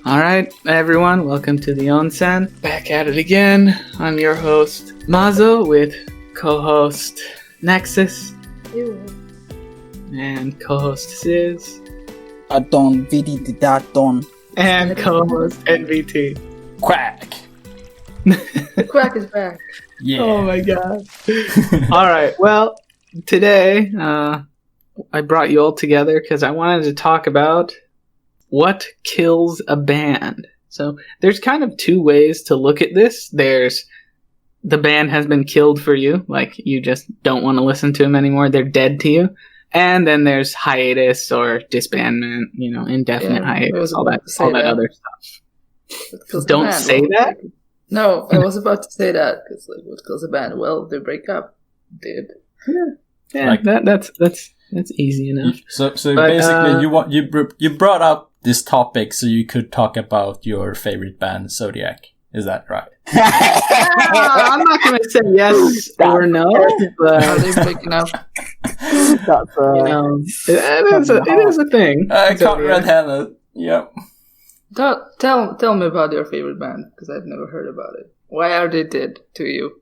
All right, everyone, welcome to the Onsen. Back at it again. I'm your host, Mazo, with co-host Nexus. Ew. And co-host Sis. Adon, VD Dadon. And co-host NVT. Quack. The quack is back. Yeah. Oh my god. All right, well, today I brought you all together because I wanted to talk about what kills a band. So there's kind of two ways to look at this. There's the band has been killed for you, like you just don't want to listen to them anymore, they're dead to you. And then there's hiatus or disbandment, indefinite hiatus, all that other stuff. Don't say that? No, I was about to say that, because what kills a band? Well, they break up. Did. Yeah, that's easy enough. So basically, you brought up this topic so you could talk about your favorite band, Zodiac. Is that right? I'm not going to say yes or no, but are they breaking up? it is a thing. I caught red-handed. Yep. Tell me about your favorite band, because I've never heard about it. Why are they dead to you?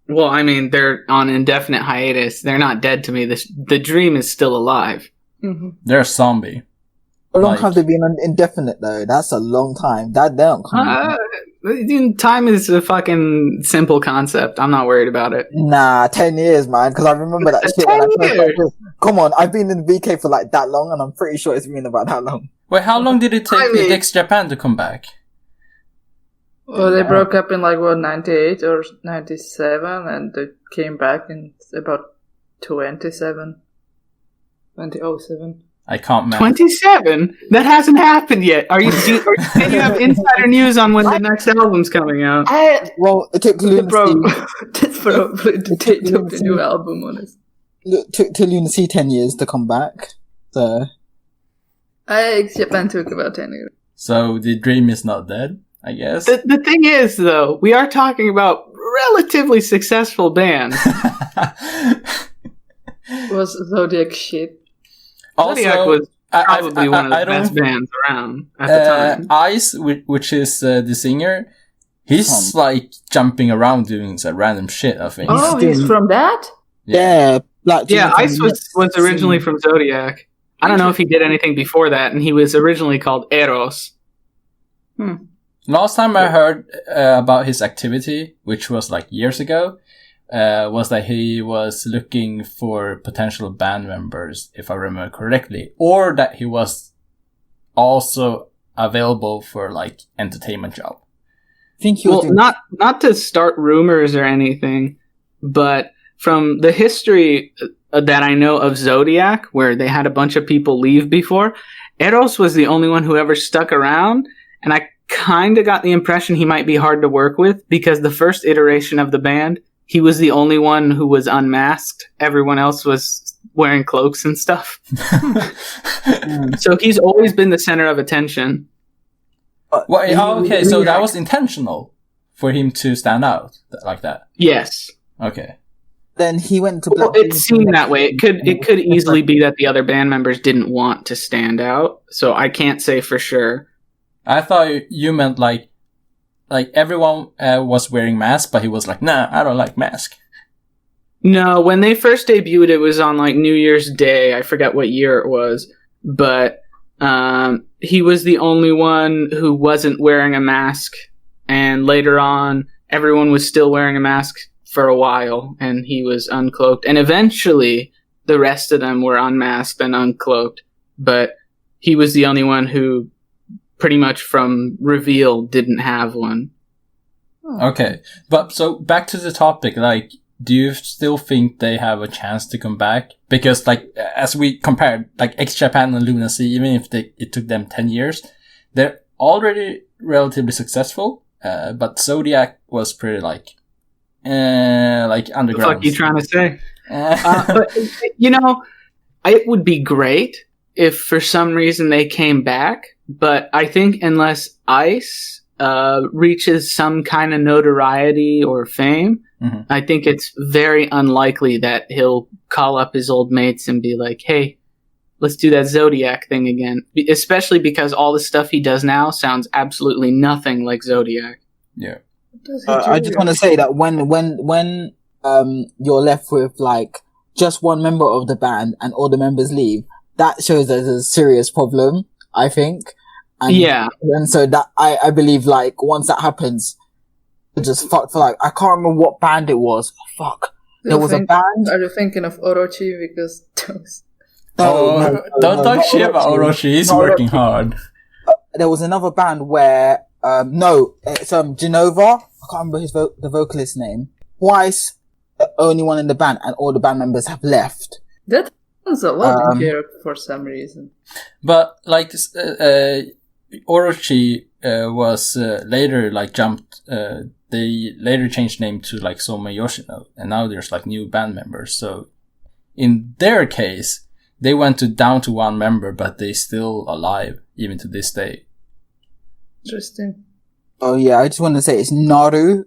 Well, I mean, they're on indefinite hiatus. They're not dead to me. The dream is still alive. Mm-hmm. They're a zombie. How long have they been on indefinite though? That's a long time. That they don't come. Time is a fucking simple concept. I'm not worried about it. Nah, 10 years, man. Because I remember that shit. 10 years? Come on, I've been in the VK for like that long, and I'm pretty sure it's been about that long. Wait, how long did it take the Dex Japan to come back? Well, they broke up in 98 or 97, and they came back in about 2007. I can't remember. 27? That hasn't happened yet. Do you have insider news on when the next album's coming out? Well, it took Lunacy. That's probably the date of the new album, honestly. It took Lunacy 10 years to come back. So Japan took about 10 years. So the dream is not dead, I guess. The thing is, though, we are talking about relatively successful bands. Was Zodiac shit? Zodiac was probably one of the best bands around at the time. Ice, which is the singer, he's jumping around doing some random shit, I think. Oh, he's from that? Yeah. Ice was originally from Zodiac. I don't know if he did anything before that, and he was originally called Eros. Last time I heard about his activity, which was years ago, was that he was looking for potential band members, if I remember correctly, or that he was also available for entertainment job. I think he was not to start rumors or anything, but from the history that I know of Zodiac, where they had a bunch of people leave before, Eros was the only one who ever stuck around, and I kind of got the impression he might be hard to work with, because the first iteration of the band, he was the only one who was unmasked. Everyone else was wearing cloaks and stuff. So he's always been the center of attention. Okay, so that was intentional for him to stand out like that? Yes. Okay. Then he went to Well, it seemed that way. It could easily be that the other band members didn't want to stand out, so I can't say for sure. I thought you meant everyone was wearing masks, but he was like, nah, I don't like mask. No, when they first debuted, it was on New Year's Day. I forget what year it was, but he was the only one who wasn't wearing a mask, and later on, everyone was still wearing a mask for a while, and he was uncloaked, and eventually, the rest of them were unmasked and uncloaked, but he was the only one who pretty much from reveal didn't have one. Okay, but so back to the topic, do you still think they have a chance to come back? Because as we compared, X-Japan and Lunacy, even if it took them 10 years, they're already relatively successful, but Zodiac was pretty underground. What are you trying to say? But, it would be great if for some reason they came back, but I think unless Ice reaches some kind of notoriety or fame, I think it's very unlikely that he'll call up his old mates and be like, hey, let's do that Zodiac thing again. Especially because all the stuff he does now sounds absolutely nothing like Zodiac. Yeah. I just want to say that when you're left with like just one member of the band and all the members leave, that shows there's a serious problem, I think. And so that I believe like once that happens, it just fucked for like I can't remember what band it was. Oh, fuck. There was a band. Are you thinking of Orochi? Because those... Don't talk shit about Orochi. He's working hard. There was another band where it's Genova. I can't remember the vocalist's name. Twice, the only one in the band, and all the band members have left. That sounds a lot in here for some reason. But like Orochi was later like jumped. They later changed name to like SOMEI-YOSHINO, and now there's like new band members. So in their case, they went down to one member, but they still alive even to this day. Interesting. Oh yeah, I just want to say it's Naru.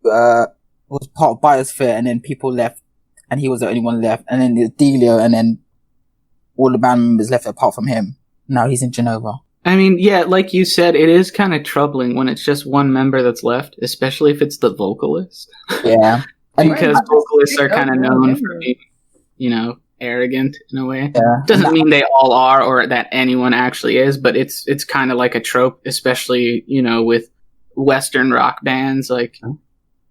Was part of Biosphere, and then people left, and he was the only one left. And then there's Delio, and then all the band members left apart from him. Now he's in Genova. I mean, yeah, like you said, it is kind of troubling when it's just one member that's left, especially if it's the vocalist. Yeah. Because vocalists are kind of known for being, you know, arrogant in a way. Yeah. Doesn't mean they all are or that anyone actually is, but it's kind of like a trope, especially, you know, with Western rock bands. Like,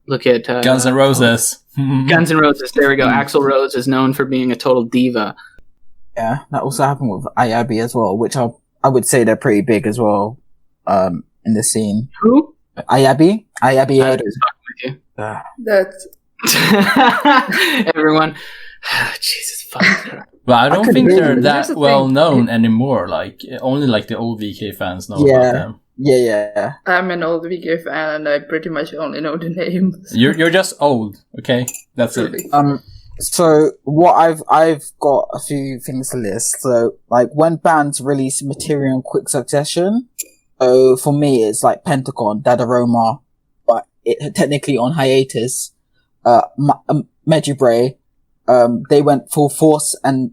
look at Guns N' Roses. Guns N' Roses, there we go. Axl Rose is known for being a total diva. Yeah, that also happened with Ayabi as well, which I would say they're pretty big as well, in the scene. Who? Ayabi with you. That's everyone. Jesus fuck. But I don't think they're Here's the that well thing. known anymore. Like only like the old VK fans know Yeah. about them. Yeah. I'm an old VK fan, and I pretty much only know the names. You're just old, okay? That's it. So what I've got a few things to list. So like when bands release material in quick succession, so for me it's like Pentagon, Dadaroma, but it technically on hiatus. Mejibre, they went full force, and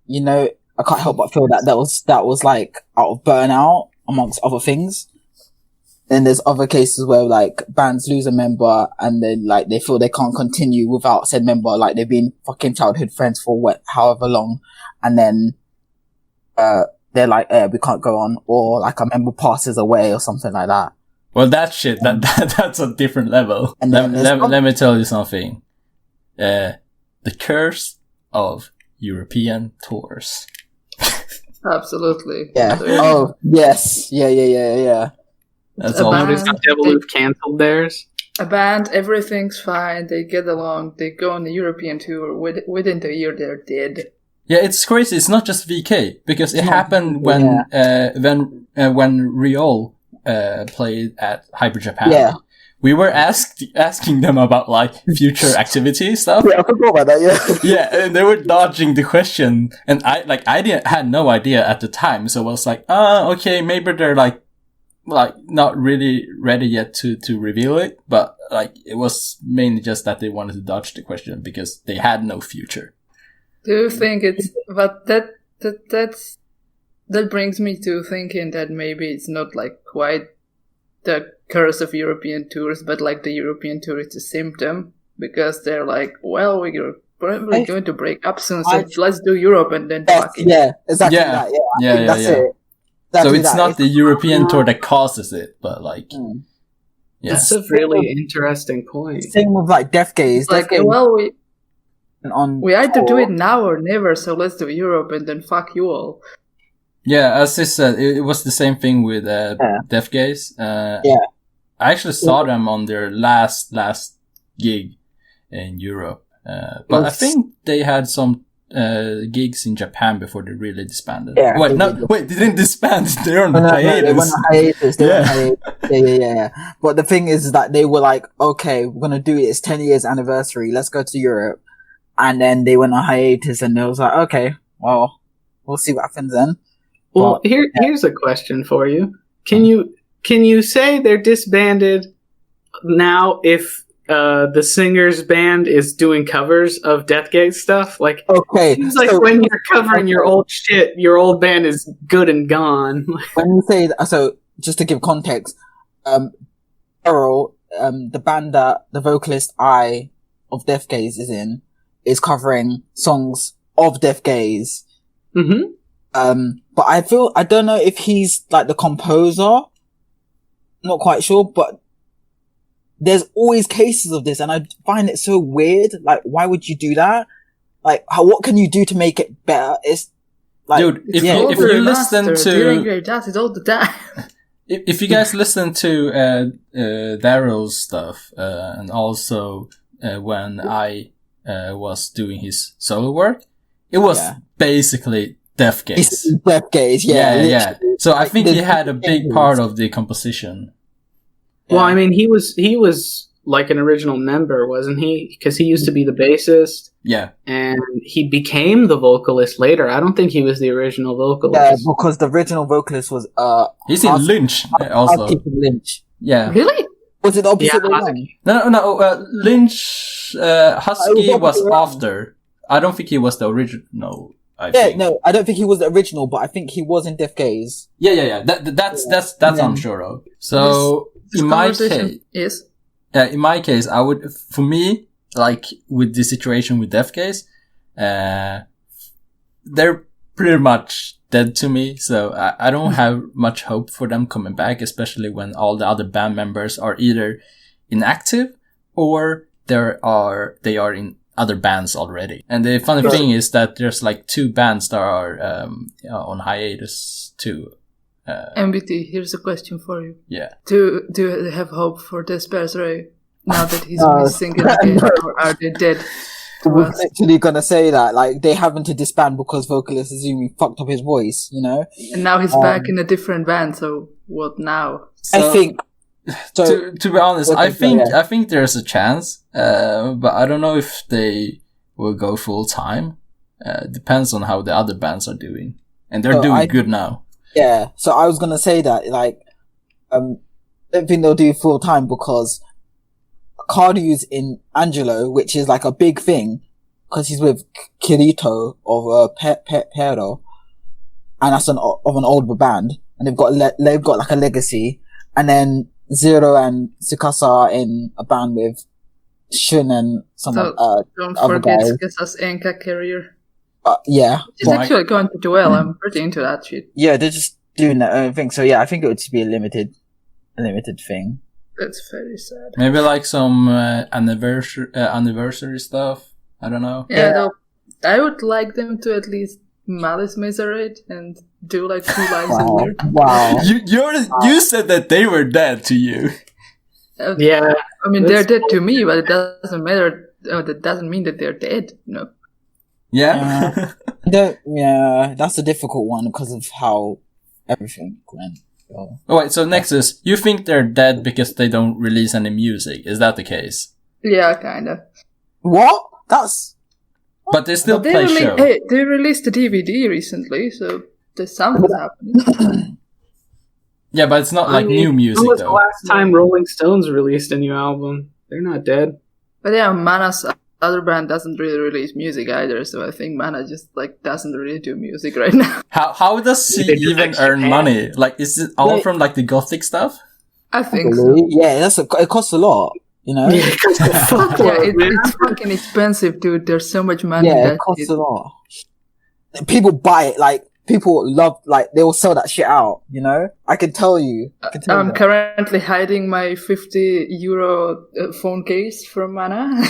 you know I can't help but feel that was like out of burnout amongst other things. Then there's other cases where like bands lose a member and then like they feel they can't continue without said member, like they've been fucking childhood friends for however long, and then they're like, we can't go on, or like a member passes away or something like that. Well, that shit, that's a different level. And let me tell you something. The curse of European tours. Absolutely. Yeah. Oh, yes. Yeah. That's A all. band- Notice how Deviloof canceled theirs. A band, everything's fine, they get along, they go on the European tour, within the year they're dead. Yeah, it's crazy. It's not just VK, because it happened when Riol played at Hyper Japan. Yeah. We were asking them about like future activity stuff. Yeah, I forgot about that. Yeah. Yeah, and they were dodging the question, and I had no idea at the time, so I was like, okay, maybe they're like not really ready yet to reveal it, but like it was mainly just that they wanted to dodge the question because they had no future. Do you think it's, but that brings me to thinking that maybe it's not like quite the curse of European tours, but like the European tour is a symptom, because they're like, well, we're probably going to break up soon, so let's do Europe and then fuck it. Yeah, exactly Yeah. that. Yeah, that's Yeah. it. So Exactly it's that. not the European tour that causes it, but like, yeah. That's a really interesting point. Same with like Death Gaze. It's like, Death Gaze well, on we either do tour. it now or never, so let's do Europe and then fuck you all. Yeah, as I said, it was the same thing with Death Gaze. I actually saw them on their last gig in Europe, but I think they had some gigs in Japan before they really disbanded. Yeah, they didn't disband. They're on hiatus. They went on hiatus. Yeah. But the thing is that they were like, okay, we're gonna do it. It's 10 years anniversary. Let's go to Europe. And then they went on hiatus, and they was like, okay, well, we'll see what happens then. Well, here's a question for you. Can you say they're disbanded now if the singer's band is doing covers of Deathgate stuff. Like, Okay, seems like so when you're covering your old shit, your old band is good and gone. when you say that, so just to give context, Errol, the band that the vocalist I of Death Gaze is covering songs of Death Gaze. Mm-hmm. But I don't know if he's like the composer. Not quite sure, but there's always cases of this, and I find it so weird. Like, why would you do that? Like, what can you do to make it better? It's like, dude, if you listen to that is all the time. If you guys listen to Daryl's stuff, and also when I was doing his solo work, it was basically Death Gaze. Death Gaze, yeah. So I think he had a big part of the composition. Well, I mean, he was like an original member, wasn't he? Because he used to be the bassist. Yeah. And he became the vocalist later. I don't think he was the original vocalist. Yeah, because the original vocalist was he's in Lynch also. Lynch. Yeah. Really? Was it the opposite way around? No. Lynch Husky was after. I don't think he was the original. I don't think he was the original, but I think he was in Death Gaze. Yeah. That's I'm sure of. So in my case, I would, for me, like with the situation with Death Gaze, they're pretty much dead to me. So I don't have much hope for them coming back, especially when all the other band members are either inactive or they are in other bands already. And the funny thing is that there's like 2 bands that are on hiatus too. MBT, here's a question for you. Yeah. Do they have hope for Desperate now that he's missing again, or are they dead? I was literally gonna say that, like, they having to disband because vocalist Azumi fucked up his voice, you know? And now he's back in a different band, so what now? So, I think... So, to be honest, I think there's a chance, but I don't know if they will go full time. Depends on how the other bands are doing. And they're doing good now. Yeah, so I was gonna say that, like, I don't think they'll do full time because Cardu's in Angelo, which is like a big thing, because he's with Kirito of Pero, and that's of an older band, and they've got like a legacy, and then Zero and Tsukasa are in a band with Shun and someone. Don't forget Tsukasa's Enka career. Yeah. It's actually going pretty well. I'm pretty into that shit. Yeah, they're just doing their own thing. So yeah, I think it would just be a limited thing. That's very sad. Maybe like some anniversary stuff. I don't know. Yeah. I would like them to at least Malice Miserate and do like 2 lives a year. Wow. You said that they were dead to you. Yeah. I mean, they're dead to me, but it doesn't matter. That doesn't mean that they're dead, you know? Yeah. That's a difficult one because of how everything went. So. Oh, wait, so Nexus, you think they're dead because they don't release any music? Is that the case? Yeah, kinda. What? But they still play shows. Hey, they released a DVD recently, so there's something happening. Yeah, but it's not like new music, when was though. the last time Rolling Stones released a new album? They're not dead. But yeah, Mana's other band doesn't really release music either, so I think Mana just like doesn't really do music right now. How does he even earn money? Like, is it all from like the gothic stuff? I think so. Yeah, it costs a lot, you know? Yeah, it's fucking expensive, dude. There's so much money. Yeah, it costs a lot. People buy it, like, people love, like, they will sell that shit out, you know? I can tell you. I'm currently hiding my €50 phone case from Mana.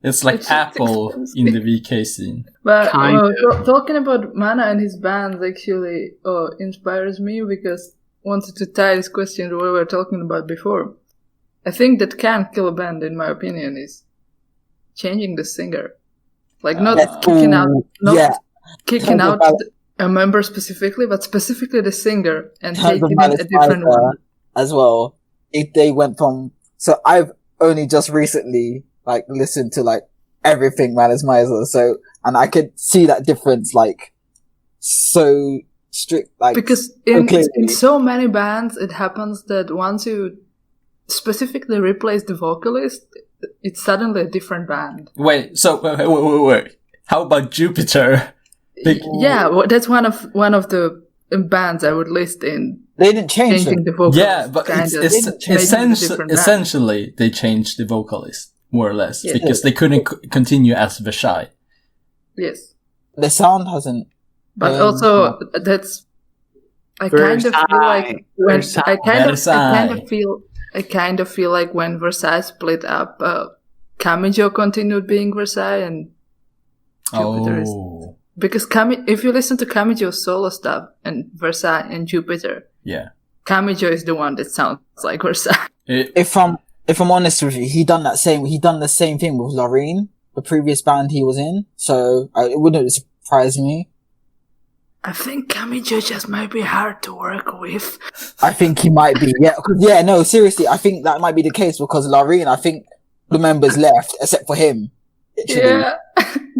It's like Apple in the VK scene. But talking about Mana and his bands actually inspires me, because wanted to tie this question to what we were talking about before. I think that can kill a band, in my opinion, is changing the singer. Like not kicking out a member specifically, but specifically the singer and taking it a different one. As well. If they went from, so I've only just recently like listened to like everything Malice Miser, so, and I could see that difference like so strict, like, because in so many bands it happens that once you specifically replaced the vocalist, it's suddenly a different band. Wait. Wait. How about Jupiter? Yeah, that's one of the bands I would list in. They didn't change Changing them. the vocalist. Yeah, but essentially they changed the vocalist more or less because they couldn't continue as Versailles. Yes, The sound hasn't. but also that's. I kind of feel like when I kind of feel like when Versailles split up, Kamijo continued being Versailles and Jupiter is. Because if you listen to Kamijo's solo stuff and Versailles and Jupiter, Kamijo is the one that sounds like Versailles. If I'm honest with you, he done the same thing with Loreen, the previous band he was in. So it wouldn't surprise me. I think Kamijo just might be hard to work with. I think he might be. Yeah. No, seriously, I think that might be the case because Loreen, I think the members left except for him. Literally. Yeah.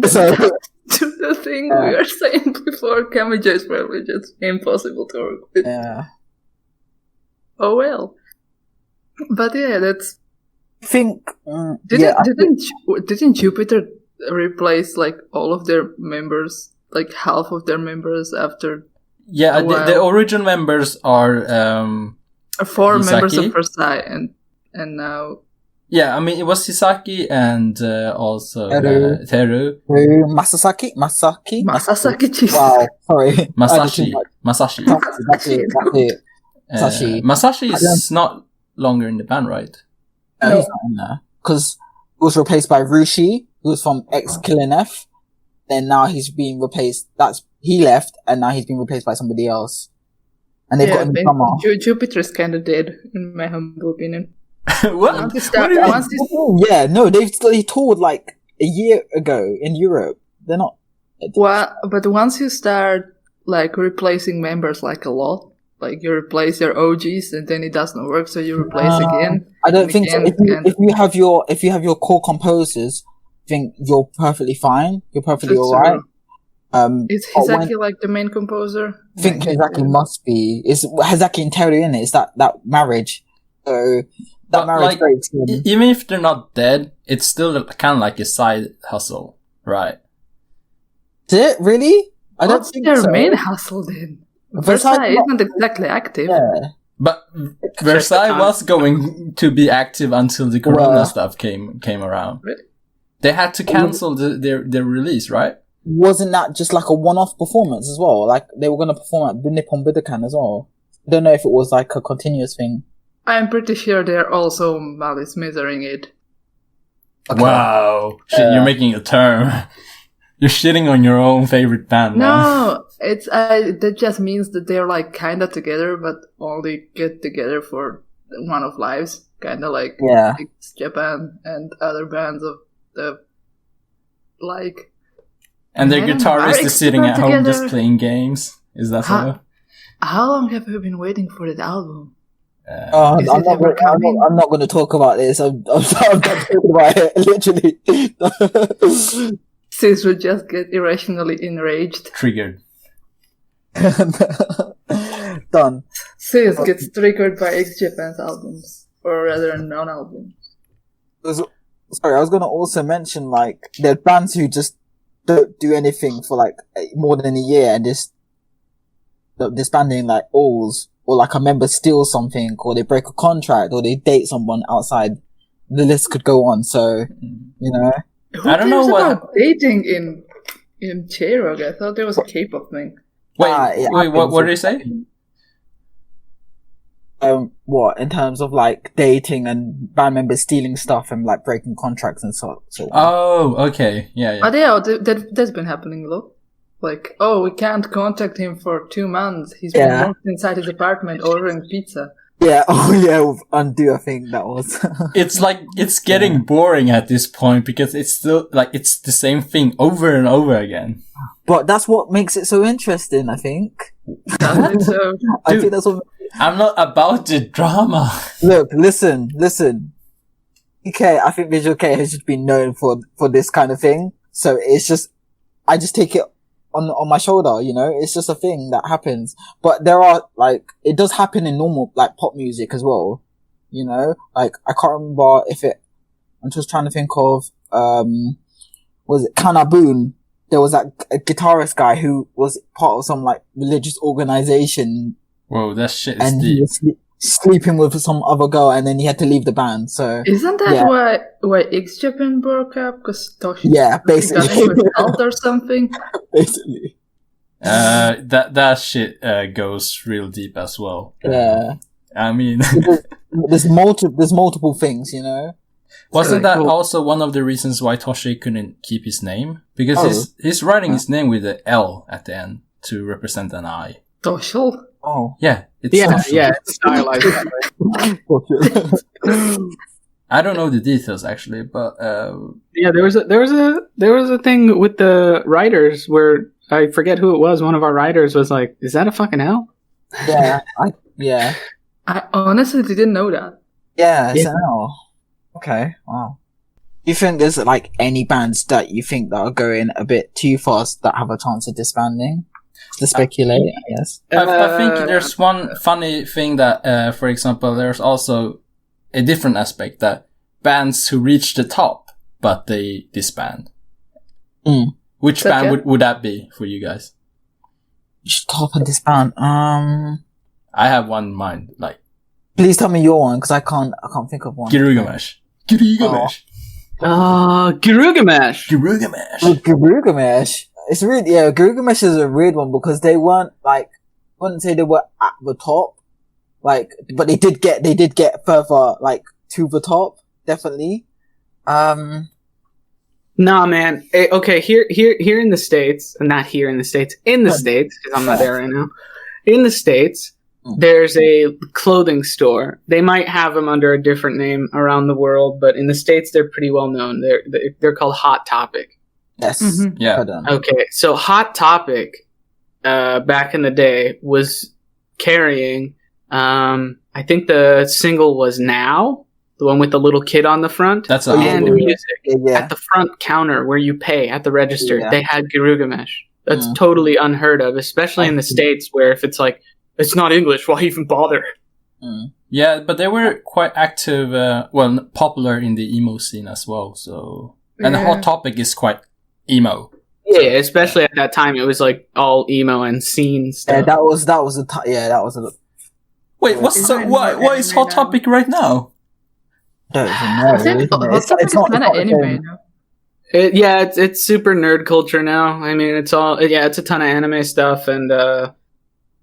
So. To the thing we were saying before, Kamijo is probably just impossible to work with. Yeah. Oh well. But yeah, that's. I think. Didn't Jupiter replace like all of their members, like half of their members after? Yeah, the original members are 4 Hisaki? members of Versailles, and now. Yeah, I mean it was Hisaki and also Teru. Masasaki. Jesus. Wow, sorry. Masashi. That's it. Masashi is not longer in the band, right? No, he's not in there because he was replaced by Rushi, who was from Killing F. Then now he's being replaced. He left, and now he's being replaced by somebody else. And they've got a drummer. Jupiter is kind of dead, in my humble opinion. What? They toured like a year ago in Europe. They're not. Well, but once you start like replacing members like a lot, like you replace your OGs and then it doesn't work, so you replace again. I don't think so. If you have your core composers, I think you're perfectly fine. You're perfectly alright. Is Hisaki like the main composer? I think Hisaki must be. Is Hisaki and Teru in it? It's that marriage. So that marriage breaks. Even if they're not dead, it's still kind of like a side hustle, right? Is it really? I don't think their so. main hustle then. Versailles isn't exactly active. Yeah. But Versailles was going to be active until the Corona stuff came around. Really? They had to cancel their release, right? Wasn't that just like a one-off performance as well? Like they were going to perform at Nippon Budokan as well. I don't know if it was like a continuous thing. I'm pretty sure they're also Malice Misering it. Okay. Wow. Shit, you're making a term. You're shitting on your own favorite band. No, it's that just means that they're like kind of together, but only get together for one of lives. Kind of like Japan and other bands of the like. And their guitarist is sitting at home just playing games. Is that so? How long have you been waiting for that album? I'm not going to talk about this. I'm not talking about it. Literally. Sis would just get irrationally enraged. Triggered. Done. Sis gets triggered by X-Japan's albums. Or rather, non-albums. Sorry, I was going to also mention, like, there are bands who just don't do anything for, like, more than a year and just disbanding, like, alls. Or like a member steals something, or they break a contract, or they date someone outside. The list could go on. So, you know, I don't know what about dating in JROCK. I thought there was a K-pop thing. Wait, what did you say? What in terms of like dating and band members stealing stuff and like breaking contracts and so on. Oh, okay, yeah. Oh, yeah, that's been happening, though. Like, we can't contact him for 2 months. He's been locked inside his apartment ordering pizza. Yeah, with Undo, I think that was. It's like, it's getting boring at this point because it's still, like, it's the same thing over and over again. But that's what makes it so interesting, I think. I think that's what... I'm not about the drama. Look, listen. Okay, I think Visual-kei has just been known for this kind of thing. So it's just, I just take it on my shoulder, you know, it's just a thing that happens. But there are, like, it does happen in normal, like, pop music as well. you know? Like, I can't remember I'm just trying to think of, was it Kanaboon? There was that a guitarist guy who was part of some, like, religious organization. Whoa, that shit is and deep. he was sleeping with some other girl, and then he had to leave the band, so. Isn't that why X Japan broke up? Because Toshi basically. got into a cult or something? Basically. That shit goes real deep as well. Yeah. I mean, there's multiple things, you know. Wasn't that also one of the reasons why Toshi couldn't keep his name? Because he's writing his name with an L at the end to represent an I. Toshil? Oh. Yeah, it's stylized that way. I don't know the details actually, but there was a thing with the writers where I forget who it was. One of our writers was like, "Is that a fucking L?" Yeah. I honestly didn't know that. Yeah, it's an L. Okay, wow. Do you think there's like any bands that you think that are going a bit too fast that have a chance of disbanding? To speculate, I guess. I think there's one funny thing that, for example, there's also a different aspect that bands who reach the top, but they disband. Which band would that be for you guys? Top and disband. I have one in mind. Like, please tell me your one because I can't think of one. Girugamesh. Girugamesh. Girugamesh. It's really, Girugamesh is a weird one because they weren't like, I wouldn't say they were at the top, like, but they did get further, like, to the top, definitely. Nah, man. Okay, here in the States, not here in the States, because I'm not there right now. In the States, there's a clothing store. They might have them under a different name around the world, but in the States, they're pretty well known. They're called Hot Topic. Yes. Mm-hmm. Yeah. Okay, so Hot Topic, back in the day, was carrying, I think the single was Now, the one with the little kid on the front. That's and music. Yeah. At the front counter where you pay at the register, they had Girugamesh. That's Mm. totally unheard of, especially in the States where if it's like, it's not English, why even bother? Mm. Yeah, but they were quite active, popular in the emo scene as well, so... And the Hot Topic is quite emo. Yeah, especially at that time, it was like all emo and scene stuff. Yeah, that was a... Wait, why is Hot Topic right now? I don't even know. It's not kind of anime now. It's super nerd culture now. I mean, it's a ton of anime stuff and,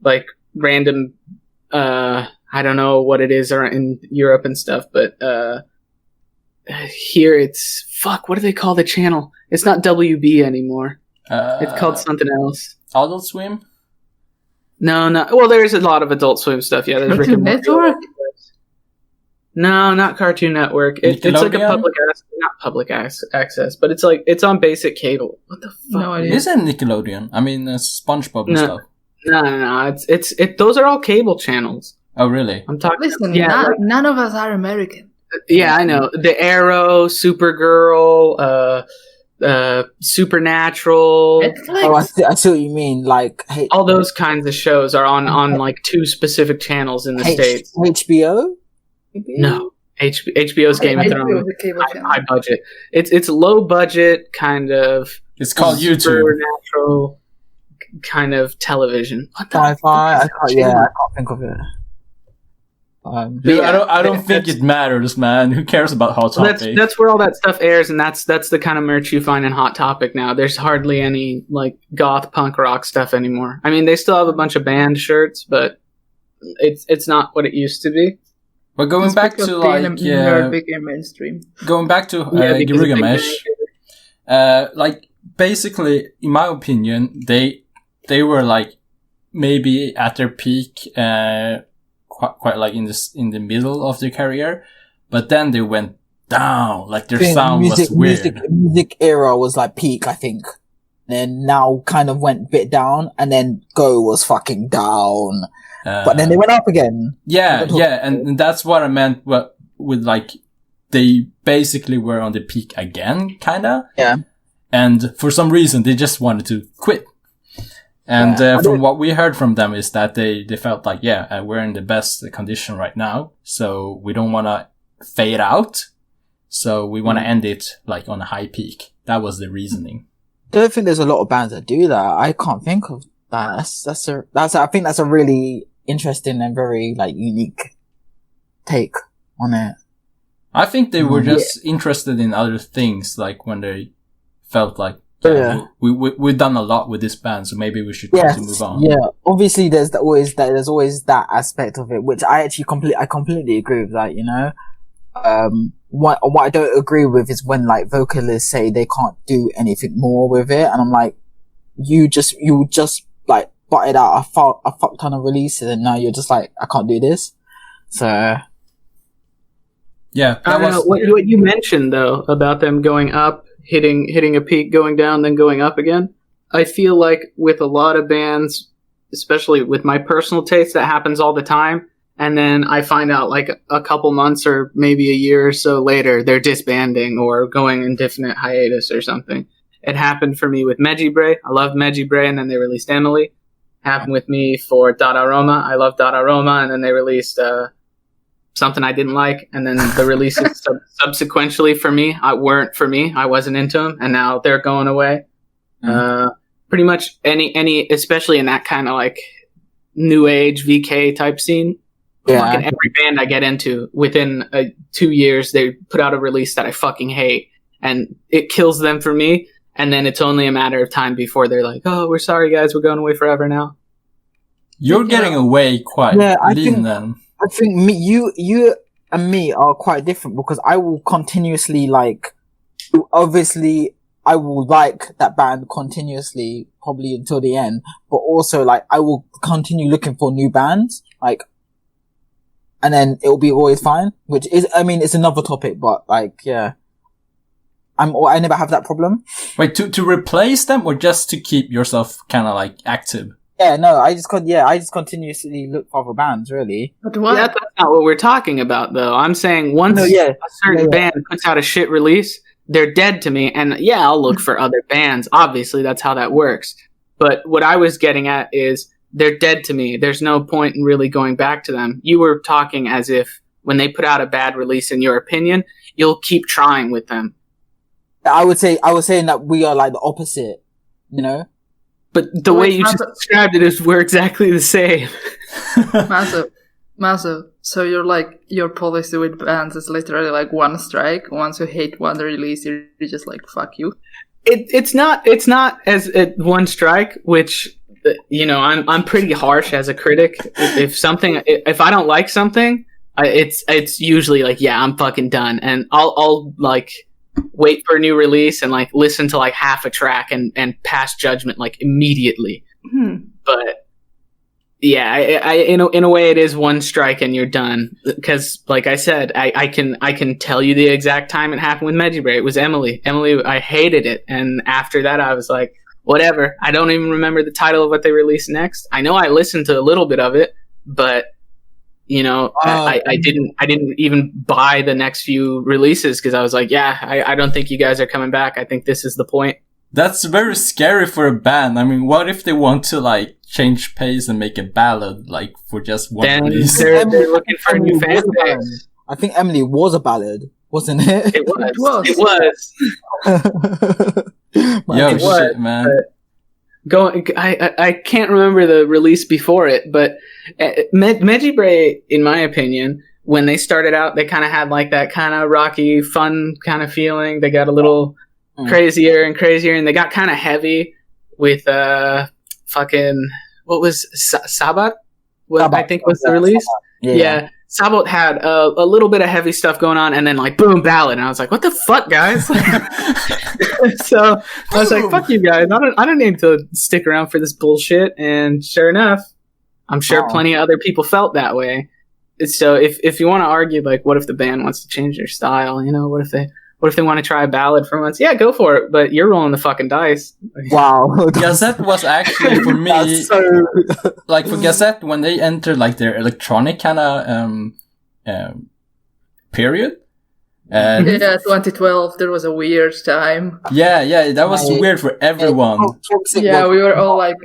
like, random, I don't know what it is in Europe and stuff, but, here it's, what do they call the channel? It's not WB anymore. It's called something else. Adult Swim? No. Well, there's a lot of Adult Swim stuff. Yeah, there's Rick and Morty. Network? No, not Cartoon Network. It's like a not public access, but it's like it's on basic cable. What the fuck? No idea. Is it Nickelodeon? I mean, SpongeBob and stuff. No. It's those are all cable channels. Oh, really? I'm talking. Listen, yeah, none of us are American. Yeah, I know. The Arrow, Supergirl, Supernatural. I see what you mean. Like all those kinds of shows are on like two specific channels in the States. HBO? No, HBO's Game of Thrones. High budget. It's low budget kind of. It's called YouTube. Supernatural kind of television. What the Sci-fi? I can't think of it. Dude, I don't think it matters, man. Who cares about Hot Topic? That's where all that stuff airs, and that's the kind of merch you find in Hot Topic now. There's hardly any like goth punk rock stuff anymore. I mean, they still have a bunch of band shirts, but it's not what it used to be. But going back to like bigger mainstream. Going back to Girugamesh, like basically, in my opinion, they were like maybe at their peak. Quite like in the middle of their career, but then they went down. Like their sound was weird. Music era was like peak, I think. Then now kind of went a bit down, and then Go was fucking down. But then they went up again. Yeah, and that's what I meant. With like they basically were on the peak again, kinda. Yeah. And for some reason, they just wanted to quit. And from what we heard from them is that they felt like, we're in the best condition right now, so we don't want to fade out, so we want to end it like on a high peak. That was the reasoning. I don't think there's a lot of bands that do that. I can't think of that. I think that's a really interesting and very like unique take on it. I think they were just interested in other things, like when they felt like, we've done a lot with this band, so maybe we should try to move on. Yeah, obviously there's always that aspect of it, which I completely agree with that, you know. What I don't agree with is when like vocalists say they can't do anything more with it, and I'm like, you just like butted out a fuck ton of releases, and now you're just like, I can't do this. So yeah, I don't know what you mentioned though about them going up, hitting a peak, going down, then going up again. I feel like with a lot of bands, especially with my personal taste, that happens all the time. And then I find out like a couple months or maybe a year or so later, they're disbanding or going indefinite hiatus or something. It happened for me with Mejibre. I loved Mejibre, and then they released Emily. Happened with me for Dada Roma. I loved Dada Roma, and then they released something I didn't like. And then the releases subsequently for me weren't for me. I wasn't into them, and now they're going away. Pretty much any, especially in that kind of like new age VK type scene. Fucking every band I get into, within 2 years, they put out a release that I fucking hate, and it kills them for me. And then it's only a matter of time before they're like, "Oh, we're sorry, guys, we're going away forever now." You're getting away quite lean then. I think you and me are quite different, because I will continuously like, obviously, I will like that band continuously, probably until the end, but also like I will continue looking for new bands, like. And then it'll be always fine, which is, I mean, it's another topic, but like, yeah. I never have that problem. Wait, to replace them or just to keep yourself kind of like active? Yeah, no, I just continuously look for other bands, really. But that's not what we're talking about, though. I'm saying once a certain band puts out a shit release, they're dead to me. And yeah, I'll look for other bands. Obviously, that's how that works. But what I was getting at is, they're dead to me. There's no point in really going back to them. You were talking as if when they put out a bad release, in your opinion, you'll keep trying with them. I was saying that we are like the opposite, you know? But the way you just described it is we're exactly the same. Massive. So you're like, your policy with bands is literally like one strike. Once you hate one release, you're just like, fuck you. It's not as one strike, which, you know, I'm pretty harsh as a critic. If I don't like something, it's usually like, yeah, I'm fucking done, and I'll like wait for a new release and like listen to like half a track and pass judgment like immediately. But yeah, I in a way it is one strike and you're done, because like I said, I can tell you the exact time it happened with Mejibre. It was Emily. I hated it, and after that I was like, whatever. I don't even remember the title of what they released next. I know I listened to a little bit of it, but you know, I didn't even buy the next few releases, because I was like, yeah, I don't think you guys are coming back. I think this is the point. That's very scary for a band. I mean, what if they want to like change pace and make a ballad like for just one release? They're looking for a new fan base. I think Emily was a ballad, wasn't it? It was. Yo, shit, man. I can't remember the release before it, but Mejibre, in my opinion, when they started out, they kind of had like that kind of rocky, fun kind of feeling. They got a little crazier and crazier, and they got kind of heavy with fucking, what was Sabat? What I think was the release. Yeah. Sabot had a little bit of heavy stuff going on, and then like boom, ballad, and I was like, "What the fuck, guys?" So I was like, "Fuck you guys! I don't need to stick around for this bullshit." And sure enough, I'm sure plenty of other people felt that way. So if you want to argue, like, what if the band wants to change their style? You know, what if they want to try a ballad for once? Yeah, go for it. But you're rolling the fucking dice. Wow. Gazette was actually for me, like for Gazette, when they entered like their electronic kind of period. 2012, there was a weird time. Yeah, that was weird for everyone. Yeah, we were all like,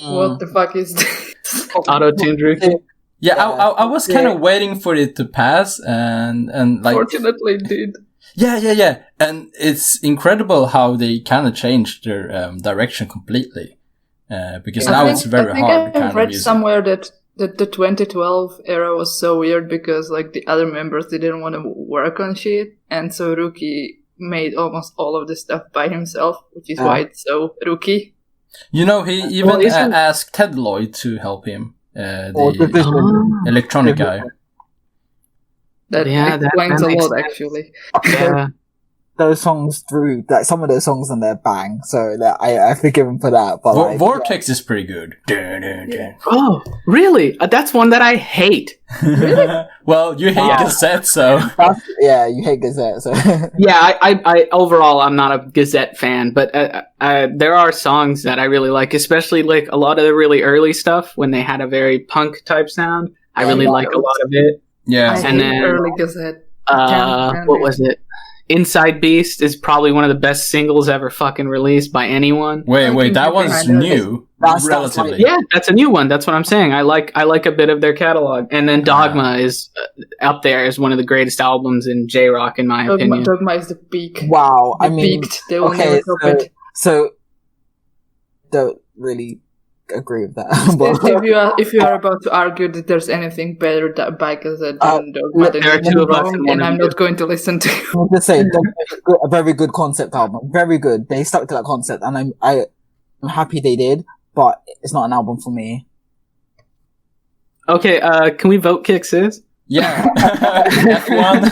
What the fuck is this? Auto-tuned Rookie. Yeah, I was kind of waiting for it to pass, and like. Fortunately, it did. Yeah. And it's incredible how they kind of changed their direction completely. Because now it's very hard. I read somewhere that the 2012 era was so weird because like the other members didn't want to work on shit, and so Rookie made almost all of the stuff by himself, which is why it's so Rookie. You know, he even asked Ted Lloyd to help him, the electronic guy. That explains a lot, actually. Yeah. Those songs like some of those songs on there bang, so I forgive him for that. But Vortex is pretty good. Oh, really? That's one that I hate. Really? Well, you hate Gazette, so you hate Gazette. So yeah, I overall I'm not a Gazette fan, but there are songs that I really like, especially like a lot of the really early stuff when they had a very punk type sound. I really like a lot of it. Yeah, and then early Gazette. What was it? Inside Beast is probably one of the best singles ever fucking released by anyone. Wait, that one's new. Relatively. Yeah, that's a new one. That's what I'm saying. I like a bit of their catalog. And then Dogma is up there as one of the greatest albums in JROCK, in my opinion. Dogma is the peak. Wow, I mean, peaked. They will never top it. So, don't really agree with that. if you are about to argue that there's anything better by Gazette than Dogma, there are two of us, and I'm not going to listen to you. I'm just saying, a very good concept album. Very good. They stuck to that concept, and I'm happy they did, but it's not an album for me. Okay, can we vote kick Sis? Yeah. F1.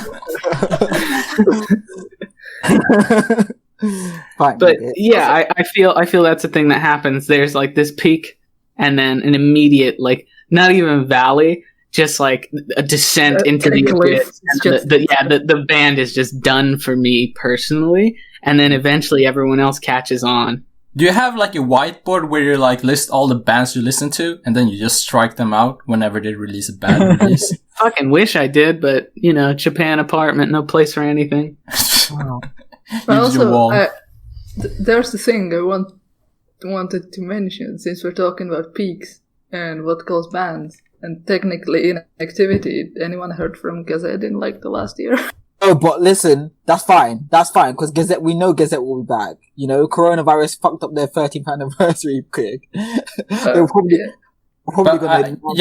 Fine, but yeah, I feel that's a thing that happens. There's like this peak and then an immediate, like, not even valley, just like a descent into the abyss. The band is just done for me personally, and then eventually everyone else catches on. Do you have like a whiteboard where you like list all the bands you listen to and then you just strike them out whenever they release a band release? Fucking wish I did, but you know, Japan apartment, no place for anything. Wow. But also, there's the thing I wanted to mention, since we're talking about peaks and what calls bands, and technically inactivity. Anyone heard from Gazette in like the last year? Oh, but listen, that's fine, because Gazette, we know Gazette will be back. You know, coronavirus fucked up their 13th anniversary gig. They're probably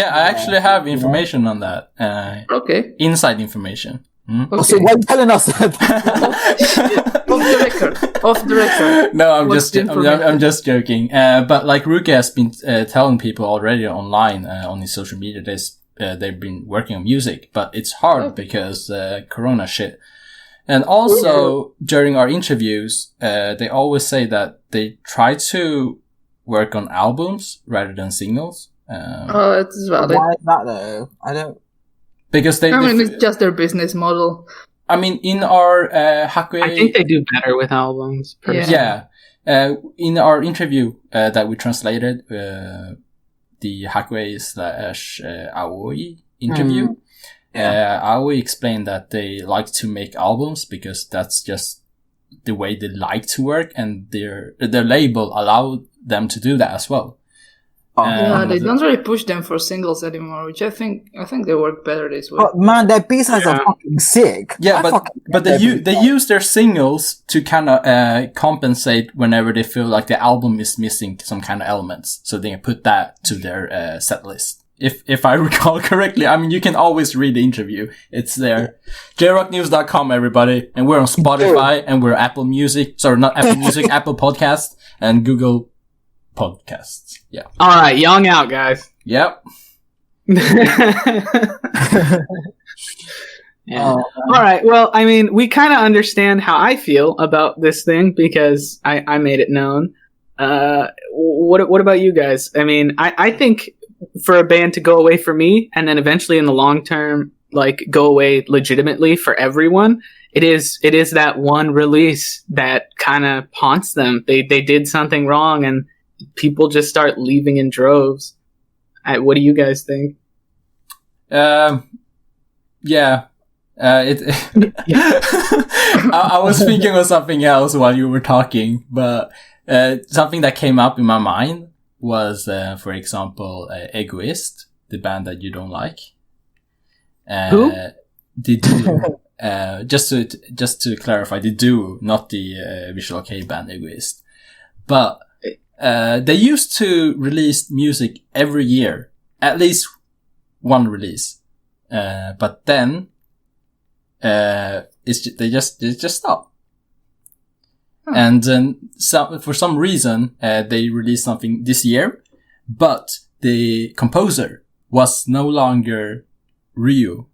I actually have information on that. Okay. Inside information. Okay. So why are you telling us? Off the record. No, I'm just joking. But like Rookie has been telling people already online on his social media days, they've been working on music, but it's hard because Corona shit. And also during our interviews, they always say that they try to work on albums rather than singles. It's valid. Why is that though? I don't. Because it's just their business model. I mean, in our Hakuei... I think they do better with albums. Yeah. In our interview that we translated, the Hakuei/Aoi interview, Aoi explained that they like to make albums because that's just the way they like to work, and their label allowed them to do that as well. They don't really push them for singles anymore, which I think they work better this way. But man, their B-sides are fucking sick. Yeah, but they use their singles to kind of compensate whenever they feel like the album is missing some kind of elements, so they can put that to their set list. If I recall correctly, I mean, you can always read the interview. It's there. JRockNews.com, everybody. And we're on Spotify, and we're Apple Music. Sorry, not Apple Music, Apple Podcast, and Google Podcasts. Yeah. All right, young out, guys. Yep. Yeah. All right. Well, I mean, we kind of understand how I feel about this thing because I made it known. What about you guys? I mean, I think for a band to go away for me and then eventually in the long term, like go away legitimately for everyone, it is that one release that kind of haunts them. They did something wrong and people just start leaving in droves. What do you guys think? Yeah. I was thinking of something else while you were talking, but something that came up in my mind was, for example, Egoist, the band that you don't like. Who? The duo. Just to clarify, the duo, not the Visual-kei band Egoist. But they used to release music every year, at least one release. But then they just stopped. And then for some reason, they released something this year, but the composer was no longer Ryu,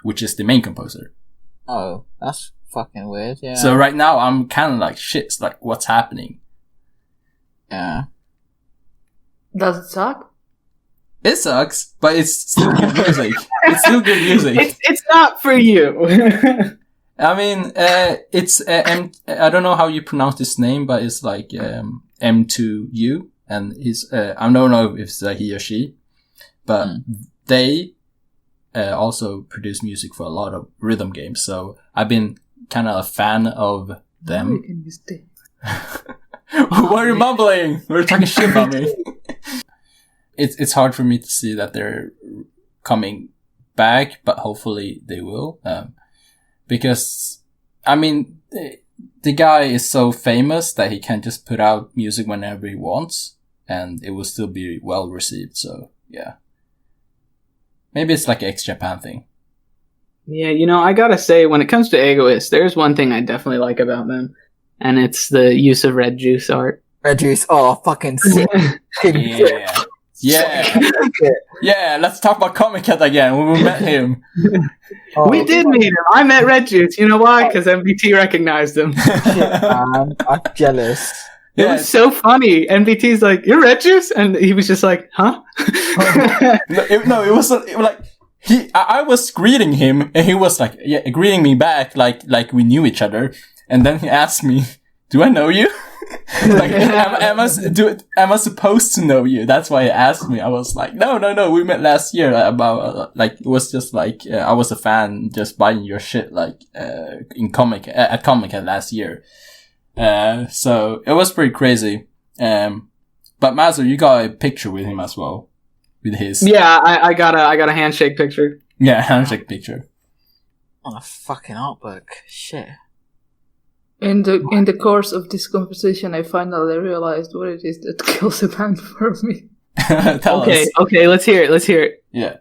which is the main composer. Oh, that's fucking weird, yeah. So right now I'm kind of like, shit, like what's happening? Yeah. Does it suck? It sucks, but it's still good music. It's still good music. It's not for you. I mean, it's I don't know how you pronounce his name, but it's like M2U, and he's I don't know if it's he or she, but they also produce music for a lot of rhythm games. So I've been kind of a fan of them. What are you mumbling? We're talking shit about me. It's hard for me to see that they're coming back, but hopefully they will. Because, I mean, the guy is so famous that he can just put out music whenever he wants, and it will still be well received. So, yeah. Maybe it's like an ex-Japan thing. Yeah, I gotta say, when it comes to Egoist, there's one thing I definitely like about them, and it's the use of red juice art. Red juice, oh, fucking sick. Yeah. Yeah. Yeah, let's talk about Comic Cat again when we met him. We did meet him. I met Red Juice. You know why? Because MBT recognized him. Shit, man. I'm jealous. It was so funny. MBT's like, "You're Red Juice?" And he was just like, "Huh?" It was like I was greeting him, and he was like, yeah, greeting me back, like we knew each other. And then he asked me, "Do I know you?" Like, am I supposed to know you? That's why he asked me. I was like, no, we met last year about, it was just like, I was a fan just buying your shit, like, at Comic last year. So it was pretty crazy. But Mazu, you got a picture with him as well. With his. Yeah, I got a handshake picture. Yeah, handshake picture. On a fucking artbook. Shit. In the course of this conversation, I finally realized what it is that kills a band for me. Tell us. Okay, let's hear it. Yeah.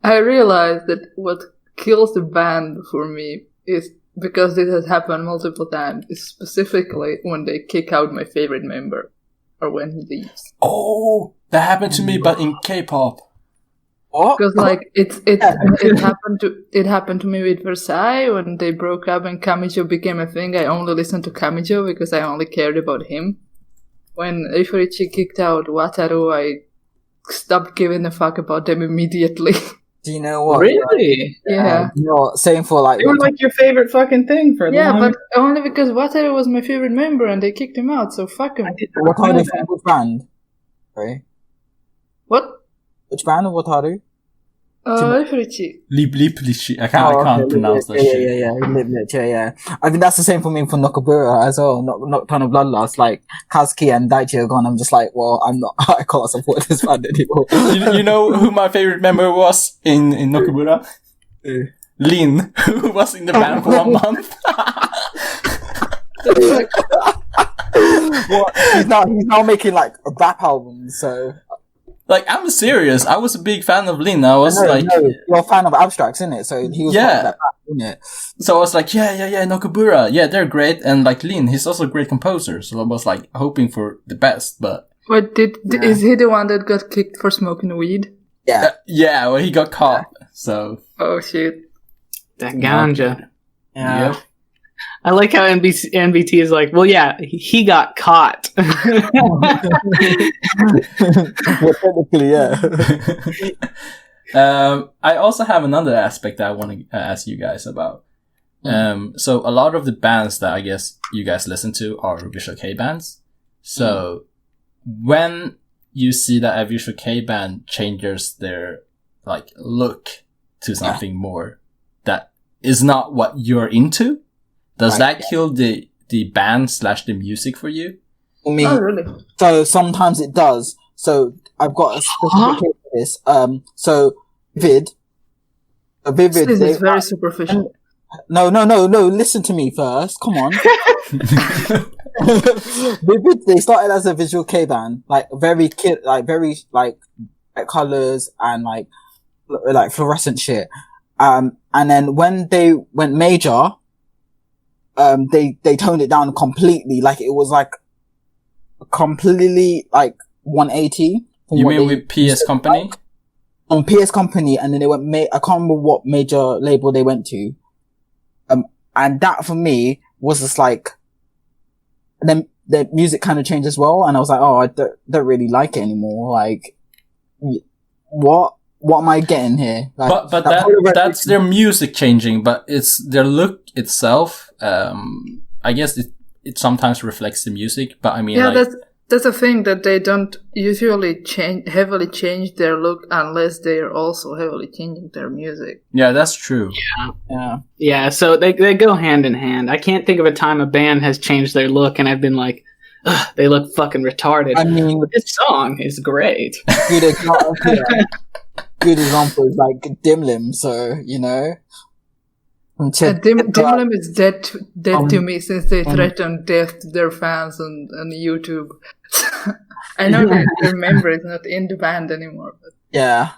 I realized that what kills the band for me is, because this has happened multiple times, is specifically when they kick out my favorite member, or when he leaves. Oh, that happened to me, but in K-pop. Because it happened to me with Versailles when they broke up and Kamijo became a thing. I only listened to Kamijo because I only cared about him. When Ifurichi kicked out Wataru, I stopped giving a fuck about them immediately. Do you know what? Really? Yeah. Same for like. They were like your favorite fucking thing for Yeah, but only because Wataru was my favorite member and they kicked him out, so fuck him. Wataru from which band? Sorry. What? Which band of Wataru? Ifurichi. Liplichi. I can't pronounce that shit. Yeah. I think that's the same for me for Nokobura as well. Nocturnal Bloodlust. Like, Kazuki and Daichi are gone. I'm just like, well, I can't support this band anymore. You know who my favorite member was in Nokobura? Lin, who was in the band for 1 month. Well, he's now making like a rap album, so. Like, I'm serious. I was a big fan of Lin. I was you're a fan of Abstracts, isn't it? So he was part of that band, isn't it? So I was like, yeah, Nokobura. Yeah, they're great. And like Lin, he's also a great composer. So I was like hoping for the best, but. What is he the one that got kicked for smoking weed? Yeah. Well, he got caught. So. Oh shit. That ganja. Yeah. Yep. I like how NBT is like, well, yeah, he got caught. Well, technically, yeah. I also have another aspect that I want to ask you guys about. So a lot of the bands that I guess you guys listen to are Visual-kei bands. So when you see that a Visual-kei band changes their like look to something more that is not what you're into, does that kill the band / the music for you? for me. Oh, really? So sometimes it does. So I've got a specific case for this. So Vivid, This they, is very superficial. no. Listen to me first. Come on. Vivid, they started as a Visual-kei band, like very bright colors and like fluorescent shit. And then when they went major, they toned it down completely. Like it was like completely like 180. You mean with PS Company? On PS Company, and then they went. I can't remember what major label they went to. And that for me was just like, then the music kind of changed as well, and I was like, oh, I don't really like it anymore. Like, what am I getting here? Like, but that's their music changing, but it's their look itself. I guess it sometimes reflects the music, but I mean, yeah, that's a thing that they don't usually heavily change their look unless they are also heavily changing their music. Yeah, that's true. Yeah. So they go hand in hand. I can't think of a time a band has changed their look and I've been like, ugh, they look fucking retarded. I mean, this song is great. Good example is like Dimlim. So you know. Dimlim is dead to me since they threatened death to their fans on YouTube. I know that their member is not in the band anymore. But. Yeah,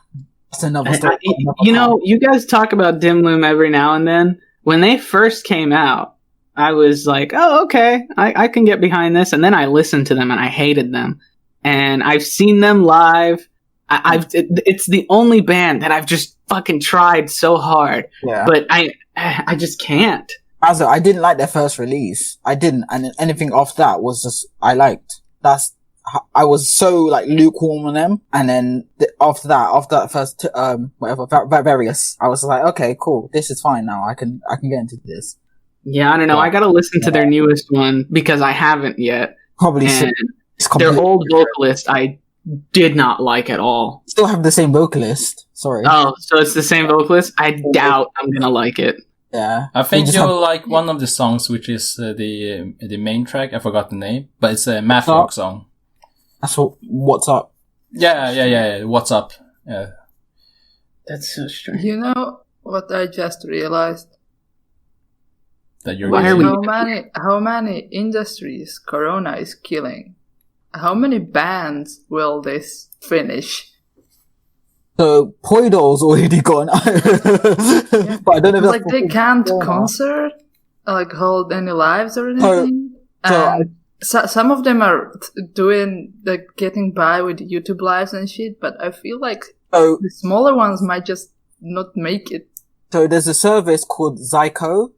that's another story. You guys talk about Dimlim every now and then. When they first came out, I was like, oh, okay, I can get behind this. And then I listened to them and I hated them. And I've seen them live. It's the only band that I've just fucking tried so hard. Yeah. But I just can't. Also, I didn't like their first release. I didn't. And anything after that was just, I liked. I was so like lukewarm on them. And then after that first, various, I was like, okay, cool. This is fine now. I can get into this. Yeah, I don't know. I gotta listen to their newest one because I haven't yet. Probably should. Their old vocalist, I did not like at all. Still have the same vocalist. Sorry. Oh, so it's the same vocalist? I doubt I'm gonna like it. Yeah. I think you'll like one of the songs, which is the main track. I forgot the name, but it's a math rock song. That's What's Up? Yeah. What's Up? Yeah. That's so strange. You know what I just realized? That you're how many industries Corona is killing? How many bands will this finish? So Poidol's already gone. Yeah. But I don't know if like they can't concert, like hold any lives or anything. Some of them are doing like getting by with YouTube lives and shit. But I feel like the smaller ones might just not make it. So there's a service called Zyco.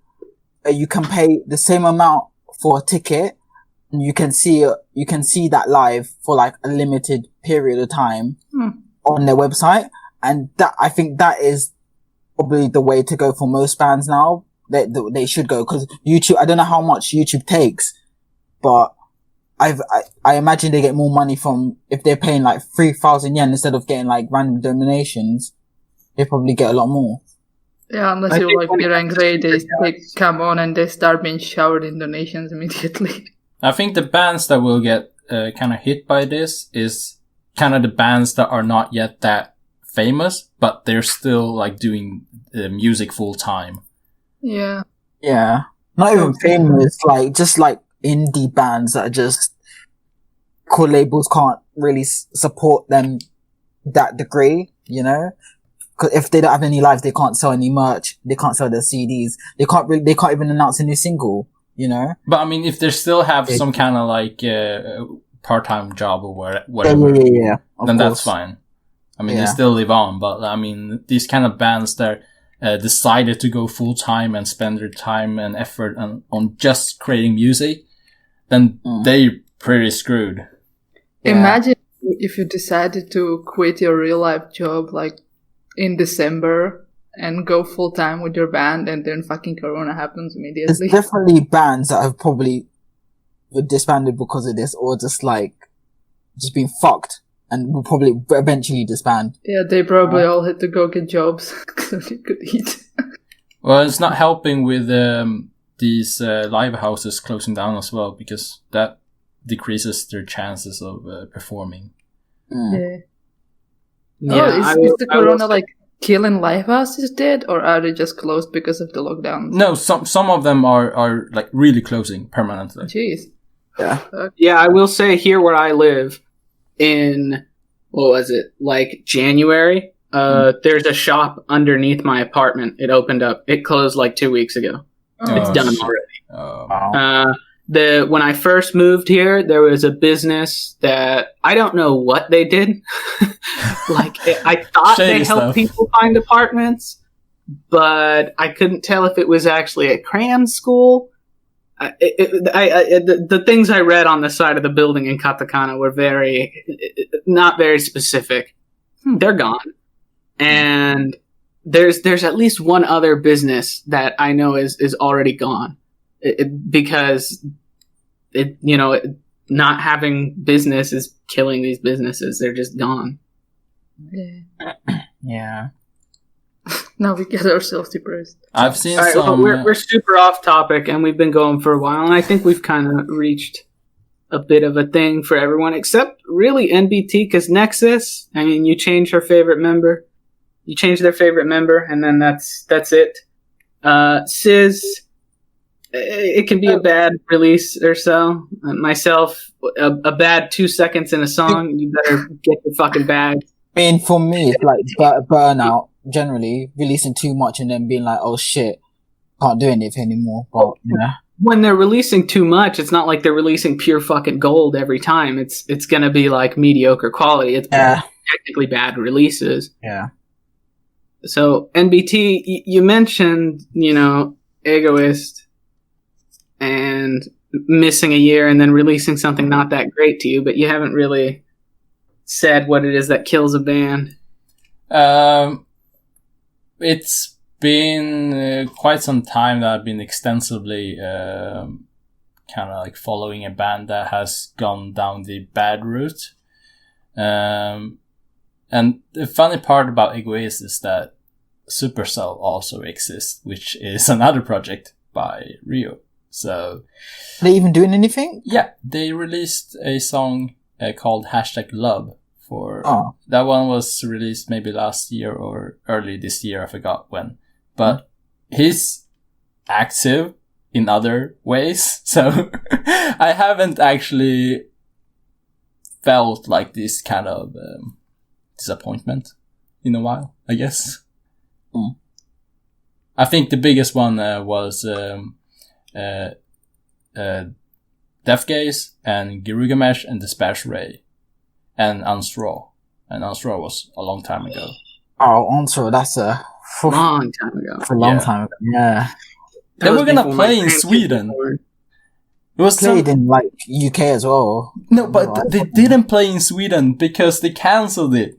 You can pay the same amount for a ticket. And you can see that live for like a limited period of time on their website. And I think that is probably the way to go for most bands now. They should go, because YouTube, I don't know how much YouTube takes, but I imagine they get more money from, if they're paying like 3,000 yen instead of getting like random donations, they probably get a lot more. Yeah, unless you're like Birang Ray, they come on and they start being showered in donations immediately. I think the bands that will get kind of hit by this is kind of the bands that are not yet that famous, but they're still like doing music full time. Yeah. Yeah. Not even famous, like just like indie bands that are just core labels can't really support them that degree, you know? Because if they don't have any lives, they can't sell any merch, they can't sell their CDs, they can't even announce a new single. You know, but I mean, if they still have some kind of like part-time job or whatever, then that's fine. I mean, they still live on. But I mean, these kind of bands that decided to go full-time and spend their time and effort on just creating music, then they're pretty screwed. Imagine if you decided to quit your real-life job like in December and go full time with your band, and then fucking Corona happens immediately. There's definitely bands that have probably disbanded because of this, or just been fucked, and will probably eventually disband. Yeah, they probably all had to go get jobs so they could eat. Well, it's not helping with these live houses closing down as well, because that decreases their chances of performing. Yeah. Yeah, Is the corona like killing live houses dead, or are they just closed because of the lockdowns? No, some of them are like really closing permanently. Jeez. Yeah, I will say here where I live in, what was it, like January, there's a shop underneath my apartment. It opened up. It closed like 2 weeks ago. It's done already. When I first moved here, there was a business that I don't know what they did. I thought Shady they helped stuff. people find apartments, but I couldn't tell if it was actually a cram school. The things I read on the side of the building in katakana were not very specific. They're gone, and there's at least one other business that I know is already gone, because not having business is killing these businesses. They're just gone. Yeah. Now we get ourselves depressed. I've seen All right, some. we're super off topic, and we've been going for a while, and I think we've kind of reached a bit of a thing for everyone, except really NBT, because Nexus, I mean, you change their favorite member, and then that's it. Sizz, it can be a bad release or so. Myself, a bad 2 seconds in a song, you better get your fucking bag. I mean, for me, it's like burnout, generally, releasing too much and then being like, oh shit, can't do anything anymore. But, When they're releasing too much, it's not like they're releasing pure fucking gold every time. It's gonna be like mediocre quality. It's technically bad releases. Yeah. So, NBT, you mentioned, Egoist and missing a year and then releasing something not that great to you, but you haven't really said what it is that kills a band. It's been quite some time that I've been extensively kind of like following a band that has gone down the bad route. And the funny part about Egoist is that Supercell also exists, which is another project by Rio. So, are they even doing anything? Yeah, they released a song called #Love. That one was released maybe last year or early this year, I forgot when. But he's active in other ways, so I haven't actually felt like this kind of disappointment in a while, I guess. I think the biggest one was Death Gaze and Girugamesh and Dispatch Ray and Unstraw. And Unstraw was a long time ago. Oh, Unstraw, that's a long time ago. For a long time ago, yeah. They were gonna play in Sweden. It was played in like UK as well. No, but they didn't play in Sweden because they cancelled it.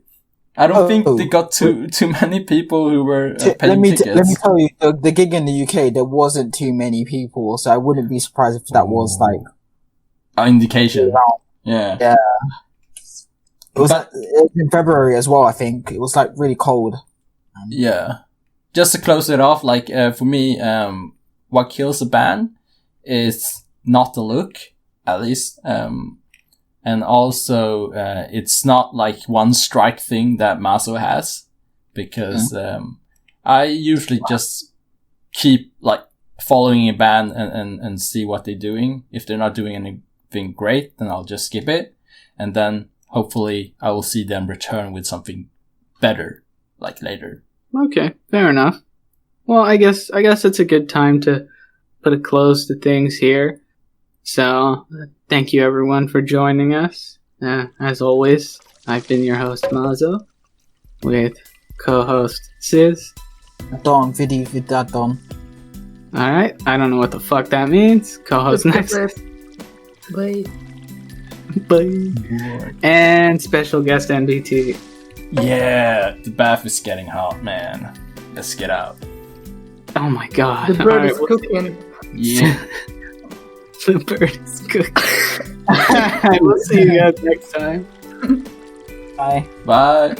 I don't think they got too many people who were paying tickets. Let me tell you, the gig in the UK, there wasn't too many people, so I wouldn't be surprised if that was like an indication. Yeah. Yeah. It was in February as well, I think. It was like really cold. Yeah. Just to close it off, like for me, what kills a band is not the look, at least. And also, it's not like one strike thing that Maso has, because I usually just keep like following a band and see what they're doing. If they're not doing anything great, then I'll just skip it, and then hopefully I will see them return with something better, like later. Okay, fair enough. Well, I guess it's a good time to put a close to things here. So, thank you everyone for joining us. As always, I've been your host, Mazo, with co-host Sizz. Don, Vidi, Vidadon. Alright, I don't know what the fuck that means. Co-host next. Bye. Bye. And special guest NBT. Yeah, the bath is getting hot, man. Let's get out. Oh my god. The bird is cooking. Yeah. The bird is cooking. We'll see you guys next time. Bye. Bye.